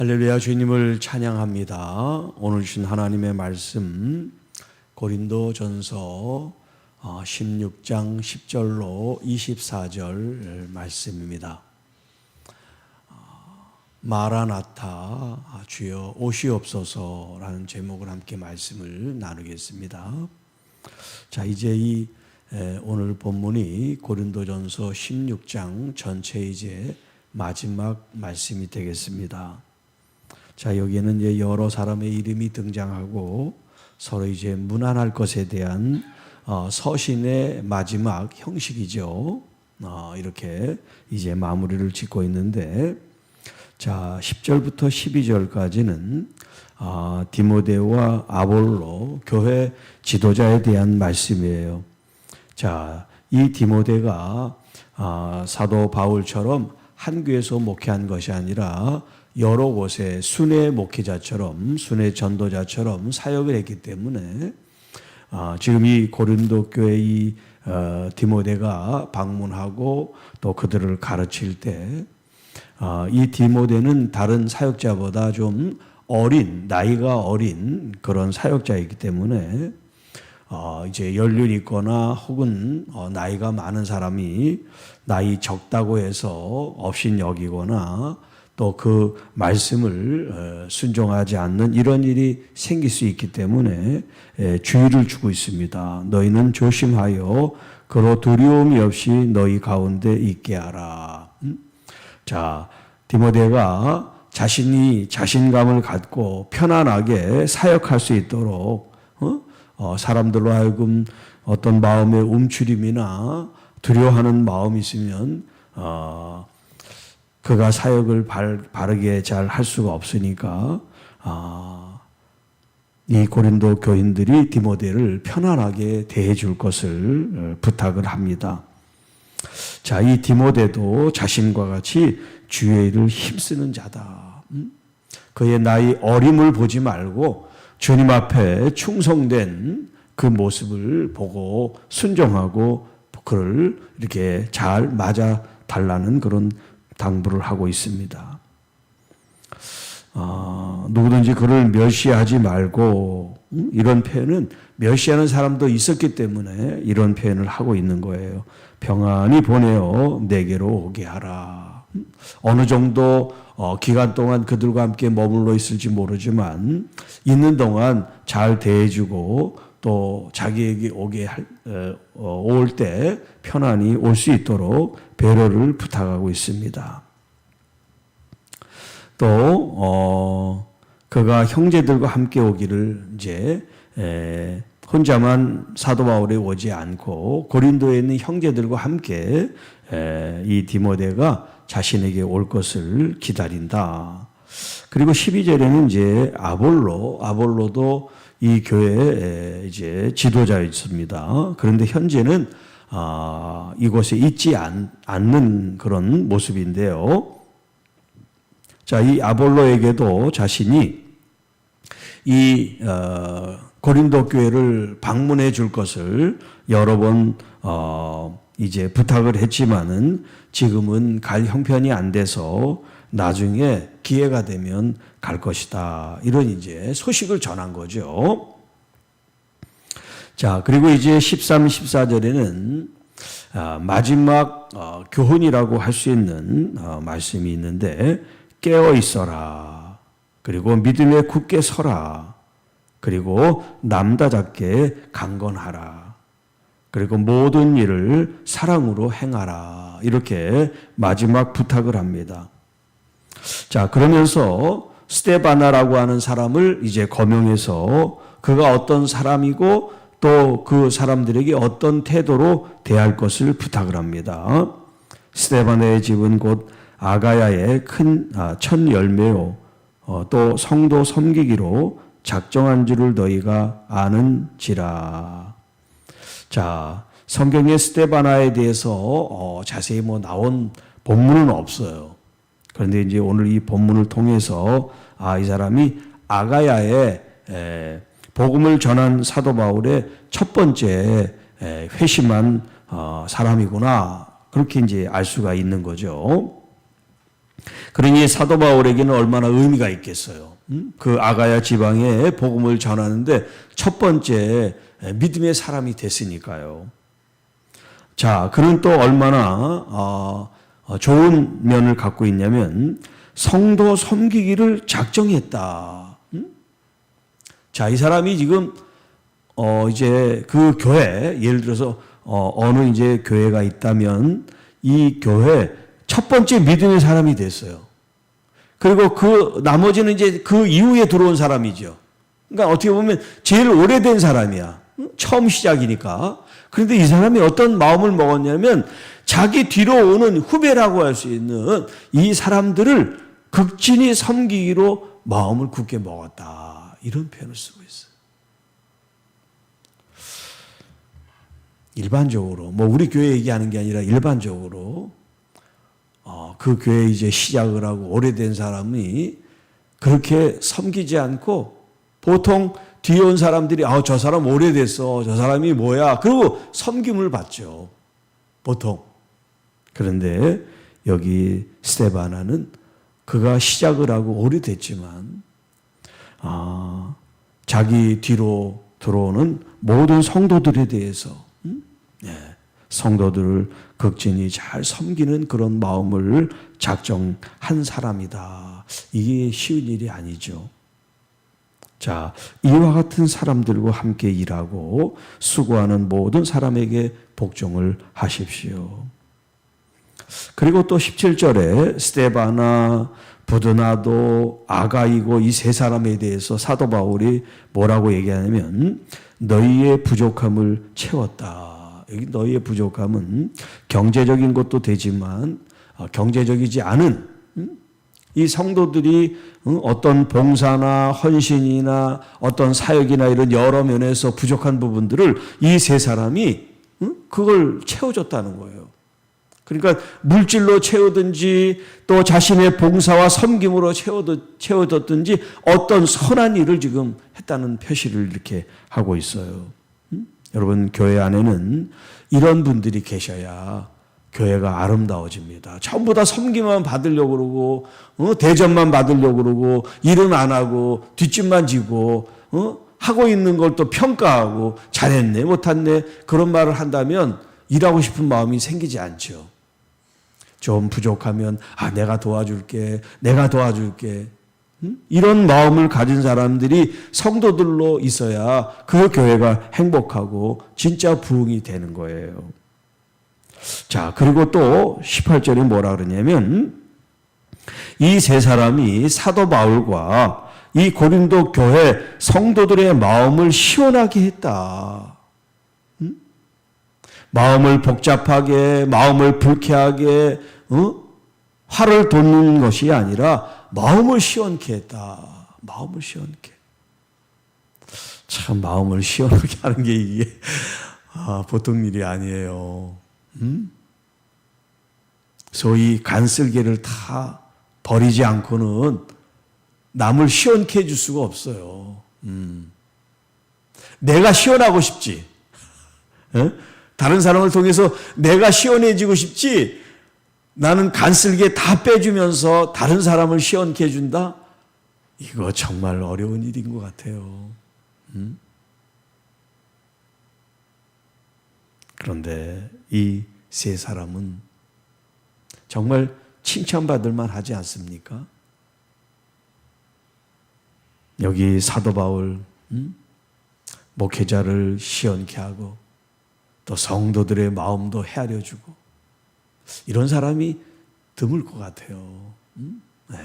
할렐루야. 주님을 찬양합니다. 오늘 주신 하나님의 말씀 고린도전서 16장 10절로 24절 말씀입니다. 마라나타 주여 오시옵소서라는 제목을 함께 말씀을 나누겠습니다. 자, 이제 오늘 본문이 고린도전서 16장 전체 이제 마지막 말씀이 되겠습니다. 자, 여기에는 이제 여러 사람의 이름이 등장하고 서로 이제 무난할 것에 대한 서신의 마지막 형식이죠. 이렇게 이제 마무리를 짓고 있는데, 자, 10절부터 12절까지는 디모데와 아볼로 교회 지도자에 대한 말씀이에요. 자, 이 디모데가 사도 바울처럼 한 교회에서 목회한 것이 아니라 여러 곳에 순회 목회자처럼, 순회 전도자처럼 사역을 했기 때문에 지금 이 고린도 교회 이 디모데가 방문하고 또 그들을 가르칠 때 이 디모데는 다른 사역자보다 좀 나이가 어린 그런 사역자이기 때문에 이제 연륜 있거나 혹은 나이가 많은 사람이 나이 적다고 해서 업신 여기거나 또 그 말씀을 순종하지 않는 이런 일이 생길 수 있기 때문에 주의를 주고 있습니다. 너희는 조심하여 그로 두려움이 없이 너희 가운데 있게 하라. 자, 디모데가 자신이 자신감을 갖고 편안하게 사역할 수 있도록 사람들로 하여금 어떤 마음의 움츠림이나 두려워하는 마음이 있으면 그가 사역을 바르게 잘 할 수가 없으니까 이 고린도 교인들이 디모데를 편안하게 대해 줄 것을 부탁을 합니다. 자, 이 디모데도 자신과 같이 주의 일을 힘쓰는 자다. 그의 나이 어림을 보지 말고 주님 앞에 충성된 그 모습을 보고 순종하고 그를 이렇게 잘 맞아 달라는 그런 당부를 하고 있습니다. 누구든지 그를 멸시하지 말고, 이런 표현은 멸시하는 사람도 있었기 때문에 이런 표현을 하고 있는 거예요. 평안히 보내어 내게로 오게 하라. 어느 정도 기간 동안 그들과 함께 머물러 있을지 모르지만 있는 동안 잘 대해주고 또 자기에게 올 때 편안히 올 수 있도록 배려를 부탁하고 있습니다. 또 그가 형제들과 함께 오기를 이제 혼자만 사도 바울에 오지 않고 고린도에 있는 형제들과 함께 이 디모데가 자신에게 올 것을 기다린다. 그리고 12절에는 이제 아볼로도 이 교회에 이제 지도자였습니다. 그런데 현재는 이곳에 있지 않는 그런 모습인데요. 자, 이 아볼로에게도 자신이 이 고린도 교회를 방문해 줄 것을 여러 번 이제 부탁을 했지만은 지금은 갈 형편이 안 돼서 나중에 기회가 되면 갈 것이다. 이런 이제 소식을 전한 거죠. 자, 그리고 이제 13, 14절에는 마지막 교훈이라고 할 수 있는 말씀이 있는데, 깨어 있어라. 그리고 믿음에 굳게 서라. 그리고 남다잡게 강건하라. 그리고 모든 일을 사랑으로 행하라. 이렇게 마지막 부탁을 합니다. 자, 그러면서 스데바나라고 하는 사람을 이제 거명해서 그가 어떤 사람이고 또 그 사람들에게 어떤 태도로 대할 것을 부탁을 합니다. 스데바나의 집은 곧 아가야의 큰 첫 열매요, 또 성도 섬기기로 작정한 줄을 너희가 아는지라. 자, 성경에 스데바나에 대해서 자세히 나온 본문은 없어요. 그런데 이제 오늘 이 본문을 통해서 이 사람이 아가야에 복음을 전한 사도 바울의 첫 번째 회심한 사람이구나, 그렇게 이제 알 수가 있는 거죠. 그러니 사도 바울에게는 얼마나 의미가 있겠어요. 그 아가야 지방에 복음을 전하는데 첫 번째 믿음의 사람이 됐으니까요. 자, 그는 또 얼마나 좋은 면을 갖고 있냐면 성도 섬기기를 작정했다. 자, 이 사람이 지금 이제 그 교회, 예를 들어서 어느 이제 교회가 있다면 이 교회 첫 번째 믿음의 사람이 됐어요. 그리고 그 나머지는 이제 그 이후에 들어온 사람이죠. 그러니까 어떻게 보면 제일 오래된 사람이야. 처음 시작이니까. 그런데 이 사람이 어떤 마음을 먹었냐면 자기 뒤로 오는 후배라고 할 수 있는 이 사람들을 극진히 섬기기로 마음을 굳게 먹었다. 이런 표현을 쓰고 있어요. 일반적으로, 뭐 우리 교회 얘기하는 게 아니라 일반적으로 그 교회 이제 시작을 하고 오래된 사람이 그렇게 섬기지 않고 보통 뒤에 온 사람들이 저 사람 오래됐어. 저 사람이 뭐야. 그리고 섬김을 받죠. 보통. 그런데 여기 스데바나는 그가 시작을 하고 오래됐지만 자기 뒤로 들어오는 모든 성도들에 대해서 성도들을 극진히 잘 섬기는 그런 마음을 작정한 사람이다. 이게 쉬운 일이 아니죠. 자, 이와 같은 사람들과 함께 일하고 수고하는 모든 사람에게 복종을 하십시오. 그리고 또 17절에 스데바나, 부드나도, 아가이고 이 세 사람에 대해서 사도 바울이 뭐라고 얘기하냐면 너희의 부족함을 채웠다. 여기 너희의 부족함은 경제적인 것도 되지만 경제적이지 않은 이 성도들이 어떤 봉사나 헌신이나 어떤 사역이나 이런 여러 면에서 부족한 부분들을 이 세 사람이 그걸 채워줬다는 거예요. 그러니까 물질로 채우든지 또 자신의 봉사와 섬김으로 채워뒀든지 어떤 선한 일을 지금 했다는 표시를 이렇게 하고 있어요. 여러분, 교회 안에는 이런 분들이 계셔야 교회가 아름다워집니다. 전부 다 섬기만 받으려고 그러고 대접만 받으려고 그러고 일은 안 하고 뒷짐만 지고 하고 있는 걸 또 평가하고 잘했네 못했네 그런 말을 한다면 일하고 싶은 마음이 생기지 않죠. 좀 부족하면 내가 도와줄게. 이런 마음을 가진 사람들이 성도들로 있어야 그 교회가 행복하고 진짜 부흥이 되는 거예요. 자, 그리고 또 18절에 뭐라 그러냐면 이 세 사람이 사도 바울과 이 고린도 교회 성도들의 마음을 시원하게 했다. 마음을 복잡하게, 마음을 불쾌하게, 화를 돋는 것이 아니라 마음을 시원케 했다. 마음을 시원케. 참 마음을 시원하게 하는 게 이게 보통 일이 아니에요. 소위 간슬개를 다 버리지 않고는 남을 시원케 해줄 수가 없어요. 내가 시원하고 싶지. 다른 사람을 통해서 내가 시원해지고 싶지. 나는 간슬개 다 빼주면서 다른 사람을 시원케 해준다? 이거 정말 어려운 일인 것 같아요. 그런데 이 세 사람은 정말 칭찬받을 만하지 않습니까? 여기 사도 바울 목회자를 시원케 하고 또 성도들의 마음도 헤아려주고 이런 사람이 드물 것 같아요. 네.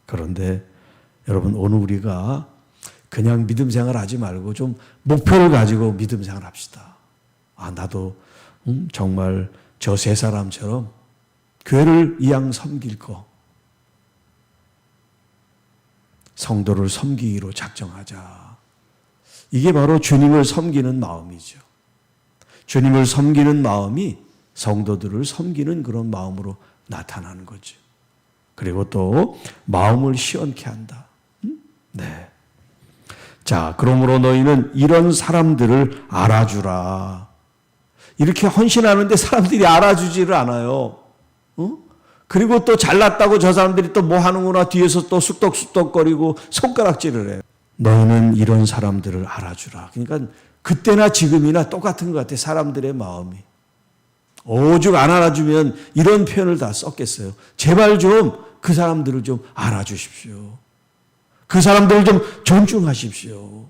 그런데 여러분 오늘 우리가 그냥 믿음 생활하지 말고 좀 목표를 가지고 믿음 생활합시다. 나도 정말 저 세 사람처럼 교회를 이왕 섬길 거 성도를 섬기기로 작정하자. 이게 바로 주님을 섬기는 마음이죠. 주님을 섬기는 마음이 성도들을 섬기는 그런 마음으로 나타나는 거죠. 그리고 또 마음을 시원케 한다. 네. 자, 그러므로 너희는 이런 사람들을 알아주라. 이렇게 헌신하는데 사람들이 알아주지를 않아요. 그리고 또 잘났다고 저 사람들이 또 뭐 하는구나 뒤에서 또 쑥덕쑥덕거리고 손가락질을 해요. 너희는 이런 사람들을 알아주라. 그러니까 그때나 지금이나 똑같은 것 같아. 사람들의 마음이. 오죽 안 알아주면 이런 표현을 다 썼겠어요. 제발 좀 그 사람들을 좀 알아주십시오. 그 사람들을 좀 존중하십시오.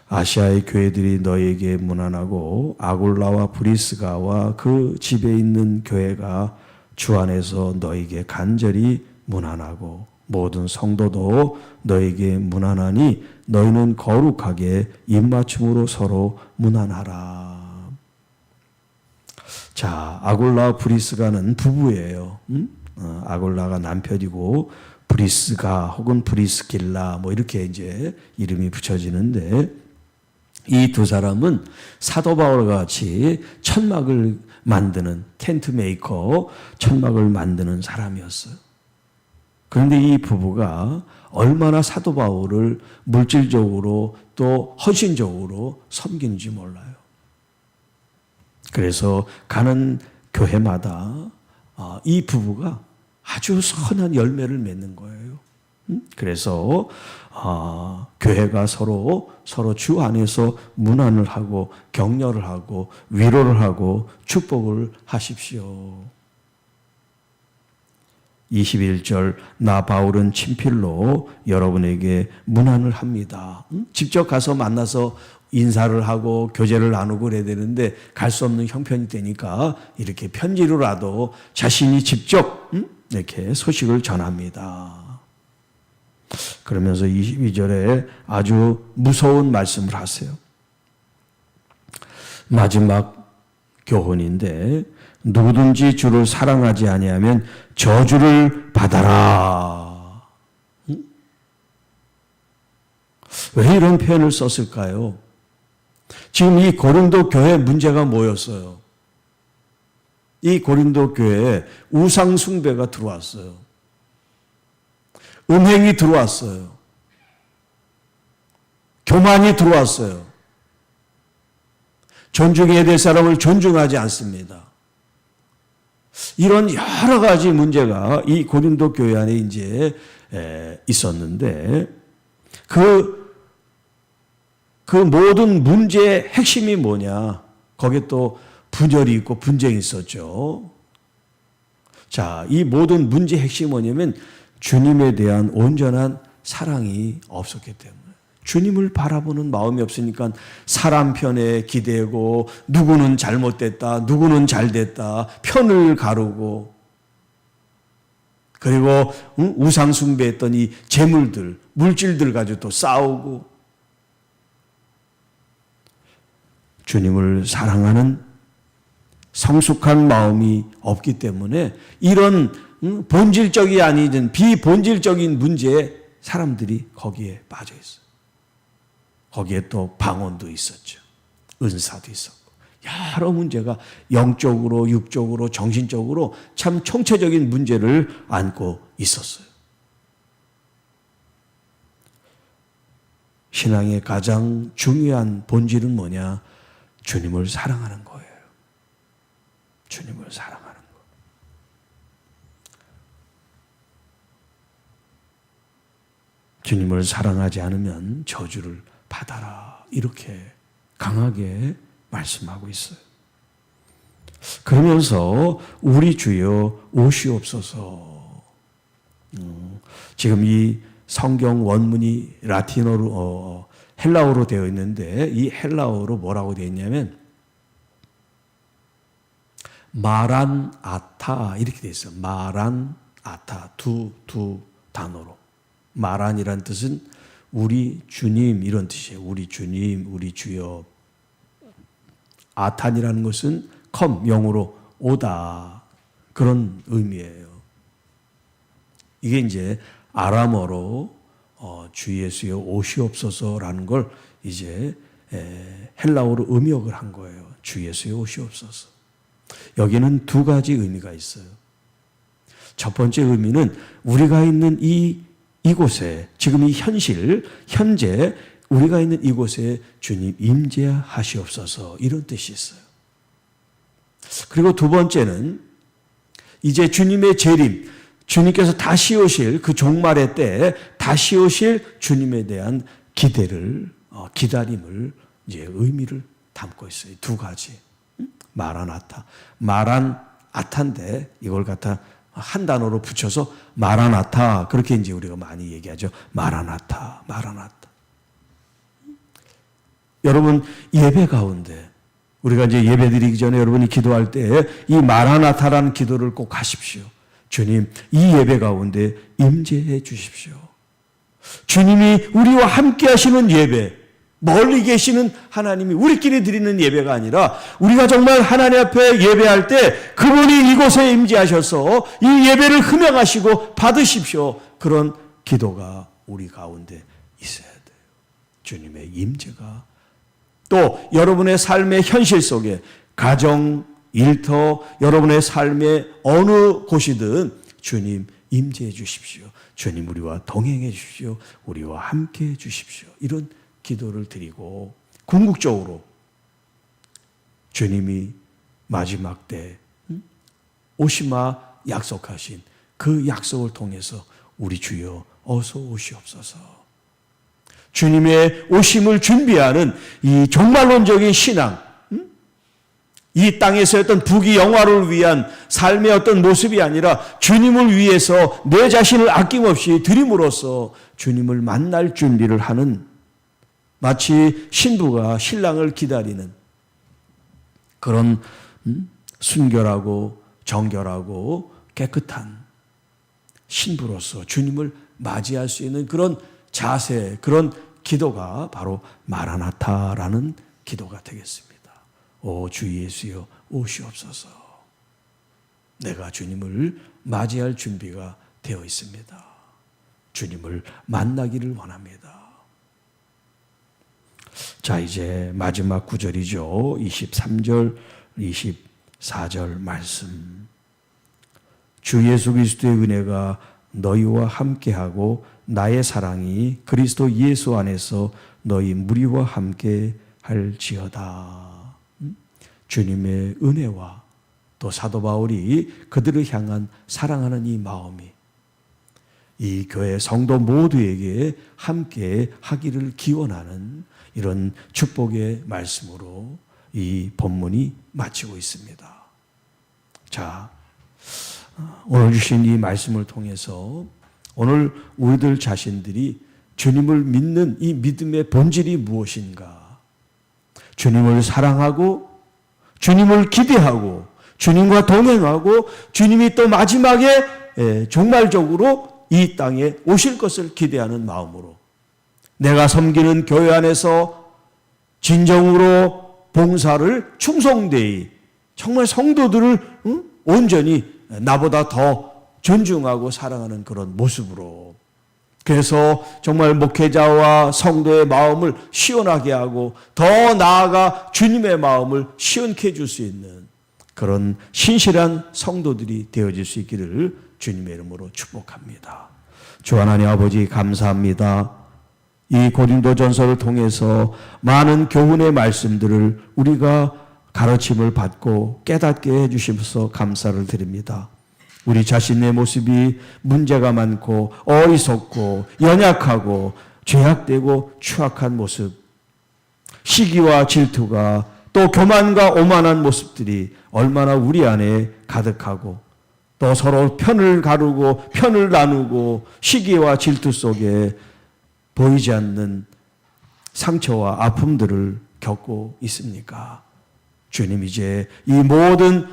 아시아의 교회들이 너희에게 문안하고 아굴라와 브리스가와 그 집에 있는 교회가 주 안에서 너희에게 간절히 문안하고 모든 성도도 너희에게 문안하니 너희는 거룩하게 입맞춤으로 서로 문안하라. 자, 아굴라와 브리스가는 부부예요. 아굴라가 남편이고 브리스가 혹은 브리스길라 뭐 이렇게 이제 이름이 붙여지는데 이 두 사람은 사도 바울과 같이 천막을 만드는 텐트 메이커, 천막을 만드는 사람이었어요. 그런데 이 부부가 얼마나 사도 바울을 물질적으로 또 헌신적으로 섬기는지 몰라요. 그래서 가는 교회마다 이 부부가 아주 선한 열매를 맺는 거예요. 그래서 교회가 서로 주 안에서 문안을 하고 격려를 하고 위로를 하고 축복을 하십시오. 21절 나 바울은 친필로 여러분에게 문안을 합니다. 직접 가서 만나서 인사를 하고 교제를 나누고 그래야 되는데 갈 수 없는 형편이 되니까 이렇게 편지로라도 자신이 직접 이렇게 소식을 전합니다. 그러면서 22절에 아주 무서운 말씀을 하세요. 마지막 교훈인데 누구든지 주를 사랑하지 아니하면 저주를 받아라. 왜 이런 표현을 썼을까요? 지금 이 고린도 교회 문제가 뭐였어요? 이 고린도 교회에 우상 숭배가 들어왔어요. 음행이 들어왔어요. 교만이 들어왔어요. 존중해야 될 사람을 존중하지 않습니다. 이런 여러 가지 문제가 이 고린도 교회 안에 이제 있었는데 그 모든 문제의 핵심이 뭐냐? 거기에 또 분열이 있고 분쟁이 있었죠. 자, 이 모든 문제의 핵심이 뭐냐면 주님에 대한 온전한 사랑이 없었기 때문에. 주님을 바라보는 마음이 없으니까 사람 편에 기대고 누구는 잘못됐다, 누구는 잘됐다, 편을 가르고 그리고 우상 숭배했던 이 재물들, 물질들 가지고 또 싸우고 주님을 사랑하는 성숙한 마음이 없기 때문에 이런 본질적이 아니든 비본질적인 문제에 사람들이 거기에 빠져 있어요. 거기에 또 방언도 있었죠. 은사도 있었고. 여러 문제가 영적으로, 육적으로, 정신적으로 참 총체적인 문제를 안고 있었어요. 신앙의 가장 중요한 본질은 뭐냐? 주님을 사랑하는 거예요. 주님을 사랑하는 거. 주님을 사랑하지 않으면 저주를 받아라. 이렇게 강하게 말씀하고 있어요. 그러면서 우리 주여 오시옵소서. 지금 이 성경 원문이 라틴어로 헬라어로 되어 있는데 이 헬라어로 뭐라고 되어 있냐면 마란 아타 이렇게 되어 있어요. 마란 아타 두 단어로. 마란이란 뜻은 우리 주님 이런 뜻이에요. 우리 주님, 우리 주여. 아탄이라는 것은 컴 영어로 오다 그런 의미예요. 이게 이제 아람어로 주 예수여 오시옵소서라는 걸 이제 헬라어로 음역을 한 거예요. 주 예수여 오시옵소서. 여기는 두 가지 의미가 있어요. 첫 번째 의미는 우리가 있는 이곳에 지금 이 현재 우리가 있는 이곳에 주님 임재하시옵소서 이런 뜻이 있어요. 그리고 두 번째는 이제 주님의 재림, 주님께서 다시 오실 그 종말의 때에 다시 오실 주님에 대한 기다림을 이제 의미를 담고 있어요. 두 가지. 마라나타. 마란아타인데 이걸 갖다 한 단어로 붙여서 마라나타. 그렇게 이제 우리가 많이 얘기하죠. 마라나타. 여러분, 예배 가운데 우리가 이제 예배 드리기 전에 여러분이 기도할 때 이 마라나타라는 기도를 꼭 하십시오. 주님, 이 예배 가운데 임재해 주십시오. 주님이 우리와 함께 하시는 예배, 멀리 계시는 하나님이 우리끼리 드리는 예배가 아니라 우리가 정말 하나님 앞에 예배할 때 그분이 이곳에 임재하셔서 이 예배를 흠양하시고 받으십시오. 그런 기도가 우리 가운데 있어야 돼요. 주님의 임재가 또 여러분의 삶의 현실 속에 가정, 일터, 여러분의 삶의 어느 곳이든 주님 임재해 주십시오. 주님 우리와 동행해 주십시오. 우리와 함께 해 주십시오. 이런 기도를 드리고 궁극적으로 주님이 마지막 때 오시마 약속하신 그 약속을 통해서 우리 주여 어서 오시옵소서. 주님의 오심을 준비하는 이 종말론적인 신앙, 이 땅에서의 어떤 부귀영화를 위한 삶의 어떤 모습이 아니라 주님을 위해서 내 자신을 아낌없이 드림으로써 주님을 만날 준비를 하는, 마치 신부가 신랑을 기다리는 그런 순결하고 정결하고 깨끗한 신부로서 주님을 맞이할 수 있는 그런 자세, 그런 기도가 바로 마라나타라는 기도가 되겠습니다. 오 주 예수여 오시옵소서. 내가 주님을 맞이할 준비가 되어 있습니다. 주님을 만나기를 원합니다. 자, 이제 마지막 구절이죠. 23절, 24절 말씀. 주 예수 그리스도의 은혜가 너희와 함께하고 나의 사랑이 그리스도 예수 안에서 너희 무리와 함께 할지어다. 주님의 은혜와 또 사도 바울이 그들을 향한 사랑하는 이 마음이 이 교회 성도 모두에게 함께 하기를 기원하는 이런 축복의 말씀으로 이 본문이 마치고 있습니다. 자, 오늘 주신 이 말씀을 통해서 오늘 우리들 자신들이 주님을 믿는 이 믿음의 본질이 무엇인가? 주님을 사랑하고 주님을 기대하고 주님과 동행하고 주님이 또 마지막에 종말적으로 이 땅에 오실 것을 기대하는 마음으로 내가 섬기는 교회 안에서 진정으로 봉사를 충성되이 정말 성도들을 온전히 나보다 더 존중하고 사랑하는 그런 모습으로, 그래서 정말 목회자와 성도의 마음을 시원하게 하고 더 나아가 주님의 마음을 시원케 해줄 수 있는 그런 신실한 성도들이 되어질 수 있기를 주님의 이름으로 축복합니다. 주 하나님 아버지 감사합니다. 이 고린도전서를 통해서 많은 교훈의 말씀들을 우리가 가르침을 받고 깨닫게 해주셔서 감사를 드립니다. 우리 자신의 모습이 문제가 많고 어리석고 연약하고 죄악되고 추악한 모습, 시기와 질투가 또 교만과 오만한 모습들이 얼마나 우리 안에 가득하고 또 서로 편을 가르고 편을 나누고 시기와 질투 속에 보이지 않는 상처와 아픔들을 겪고 있습니까? 주님, 이제 이 모든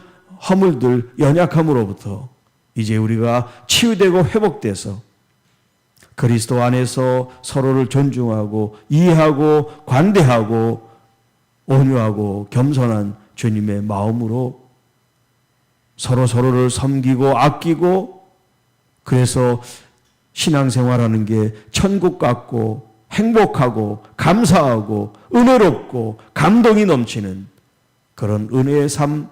허물들, 연약함으로부터 이제 우리가 치유되고 회복돼서 그리스도 안에서 서로를 존중하고 이해하고 관대하고 온유하고 겸손한 주님의 마음으로 서로를 섬기고 아끼고, 그래서 신앙생활하는 게 천국 같고 행복하고 감사하고 은혜롭고 감동이 넘치는 그런 은혜의 삶,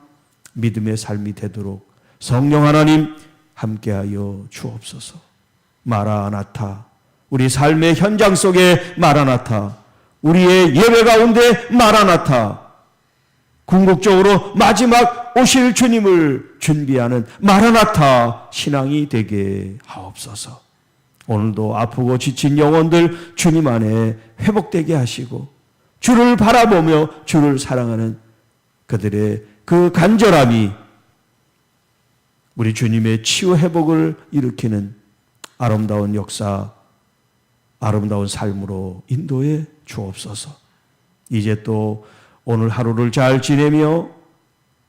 믿음의 삶이 되도록 성령 하나님 함께하여 주옵소서. 마라나타, 우리 삶의 현장 속에 마라나타, 우리의 예배 가운데 마라나타, 궁극적으로 마지막 오실 주님을 준비하는 마라나타 신앙이 되게 하옵소서. 오늘도 아프고 지친 영혼들 주님 안에 회복되게 하시고 주를 바라보며 주를 사랑하는 그들의 그 간절함이 우리 주님의 치유 회복을 일으키는 아름다운 역사, 아름다운 삶으로 인도해 주옵소서. 이제 또 오늘 하루를 잘 지내며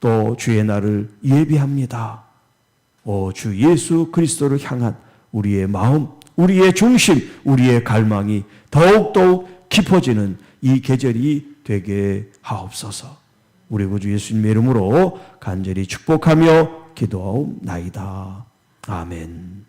또 주의 날을 예비합니다. 오, 주 예수 그리스도를 향한 우리의 마음, 우리의 중심, 우리의 갈망이 더욱더욱 깊어지는 이 계절이 되게 하옵소서. 우리 구주 예수님의 이름으로 간절히 축복하며 기도하옵나이다. 아멘.